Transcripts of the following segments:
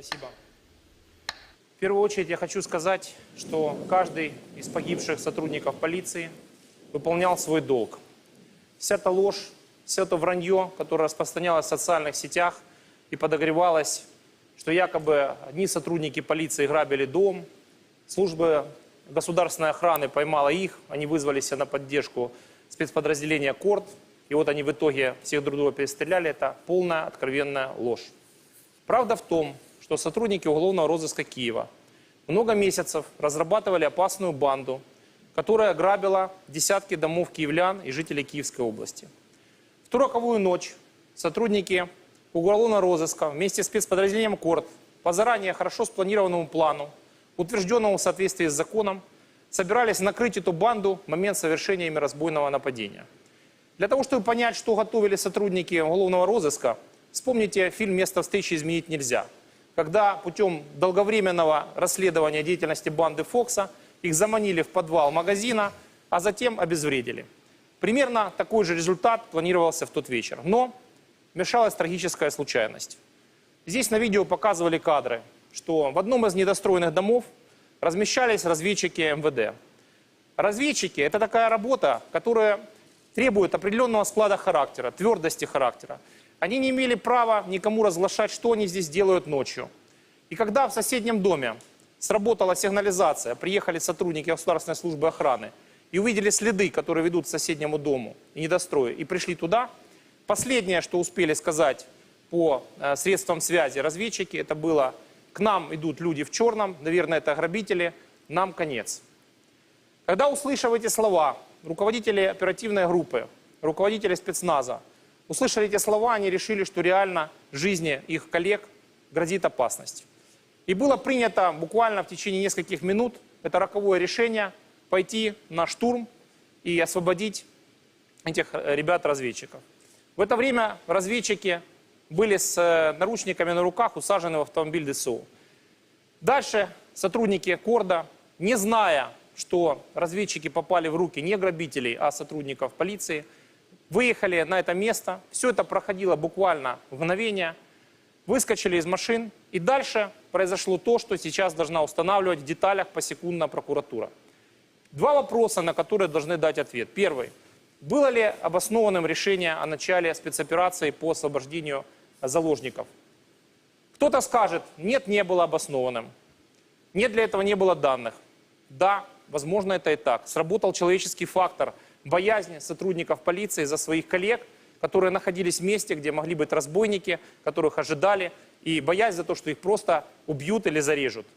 Спасибо. В первую очередь я хочу сказать, что каждый из погибших сотрудников полиции выполнял свой долг. Вся эта ложь, все это вранье, которое распространялось в социальных сетях и подогревалось, что якобы одни сотрудники полиции грабили дом, служба государственной охраны поймала их, они вызвались на поддержку спецподразделения КОРД, и вот они в итоге всех друг друга перестреляли. Это полная, откровенная ложь. Правда в том, что сотрудники уголовного розыска Киева много месяцев разрабатывали опасную банду, которая грабила десятки домов киевлян и жителей Киевской области. В ту роковую ночь сотрудники уголовного розыска вместе с спецподразделением КОРД по заранее хорошо спланированному плану, утвержденному в соответствии с законом, собирались накрыть эту банду в момент совершения ими разбойного нападения. Для того, чтобы понять, что готовили сотрудники уголовного розыска, вспомните фильм «Место встречи изменить нельзя», когда путем долговременного расследования деятельности банды Фокса их заманили в подвал магазина, а затем обезвредили. Примерно такой же результат планировался в тот вечер. Но вмешалась трагическая случайность. Здесь на видео показывали кадры, что в одном из недостроенных домов размещались разведчики МВД. Разведчики – это такая работа, которая требует определенного склада характера, твердости характера. Они не имели права никому разглашать, что они здесь делают ночью. И когда в соседнем доме сработала сигнализация, приехали сотрудники Государственной службы охраны и увидели следы, которые ведут к соседнему дому и недострою, и пришли туда, последнее, что успели сказать по средствам связи разведчики, это было: к нам идут люди в черном, наверное, это грабители, нам конец. Когда, услышав эти слова, руководители оперативной группы, руководители спецназа, услышали эти слова, они решили, что реально жизни их коллег грозит опасность. И было принято буквально в течение нескольких минут это роковое решение пойти на штурм и освободить этих ребят-разведчиков. В это время разведчики были с наручниками на руках усажены в автомобиль ДСУ. Дальше сотрудники КОРДа, не зная, что разведчики попали в руки не грабителей, а сотрудников полиции, выехали на это место. Все это проходило буквально в мгновение. Выскочили из машин. И дальше произошло то, что сейчас должна устанавливать в деталях посекундно прокуратура. Два вопроса, на которые должны дать ответ. Первый. Было ли обоснованным решение о начале спецоперации по освобождению заложников? Кто-то скажет: нет, не было обоснованным. Нет, для этого не было данных. Да, возможно, это и так. Сработал человеческий фактор боязни сотрудников полиции за своих коллег, которые находились в месте, где могли быть разбойники, которых ожидали, и боязнь за то, что их просто убьют или зарежут.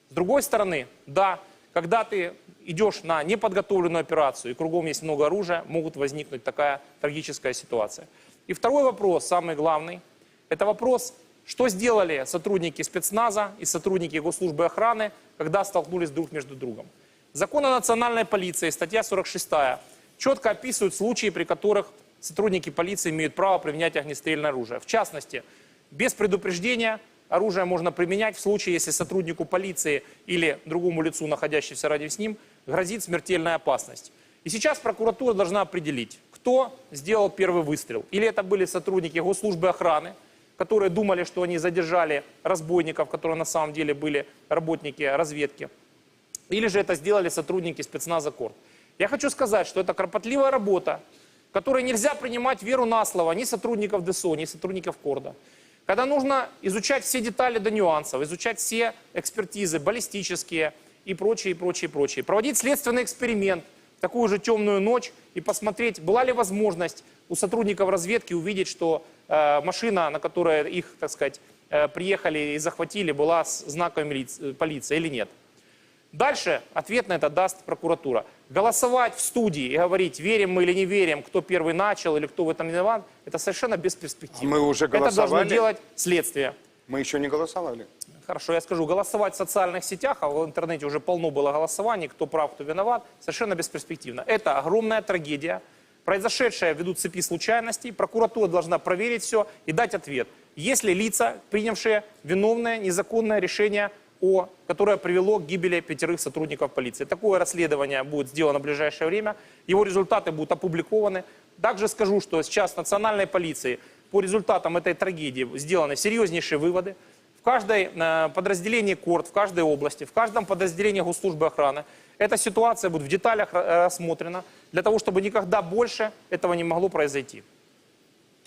С другой стороны, да, когда ты идешь на неподготовленную операцию и кругом есть много оружия, могут возникнуть такая трагическая ситуация. И второй вопрос, самый главный, это вопрос, что сделали сотрудники спецназа и сотрудники госслужбы охраны, когда столкнулись друг между другом. Закон о национальной полиции, статья 46, четко описывает случаи, при которых сотрудники полиции имеют право применять огнестрельное оружие. В частности, без предупреждения оружие можно применять в случае, если сотруднику полиции или другому лицу, находящемуся рядом с ним, грозит смертельная опасность. И сейчас прокуратура должна определить, кто сделал первый выстрел. Или это были сотрудники госслужбы охраны, которые думали, что они задержали разбойников, которые на самом деле были работники разведки. Или же это сделали сотрудники спецназа КОРД. Я хочу сказать, что это кропотливая работа, в которой нельзя принимать веру на слово ни сотрудников ДСО, ни сотрудников КОРДа. Когда нужно изучать все детали до нюансов, изучать все экспертизы, баллистические и прочее, прочее, прочее. Проводить следственный эксперимент в такую же темную ночь и посмотреть, была ли возможность у сотрудников разведки увидеть, что машина, на которой их, так сказать, приехали и захватили, была с знаками полиции или нет. Дальше ответ на это даст прокуратура. Голосовать в студии и говорить, верим мы или не верим, кто первый начал или кто в этом виноват, это совершенно бесперспективно. Мы уже голосовали. Это должно делать следствие. Мы еще не голосовали. Хорошо, я скажу, голосовать в социальных сетях, а в интернете уже полно было голосований, кто прав, кто виноват, совершенно бесперспективно. Это огромная трагедия, произошедшая ввиду цепи случайностей. Прокуратура должна проверить все и дать ответ. Есть ли лица, принявшие виновное, незаконное решение, которое привело к гибели 5 сотрудников полиции. Такое расследование будет сделано в ближайшее время. Его результаты будут опубликованы. Также скажу, что сейчас в национальной полиции по результатам этой трагедии сделаны серьезнейшие выводы. в каждой подразделении КОРД, в каждой области, в каждом подразделении госслужбы охраны эта ситуация будет в деталях рассмотрена, для того, чтобы никогда больше этого не могло произойти.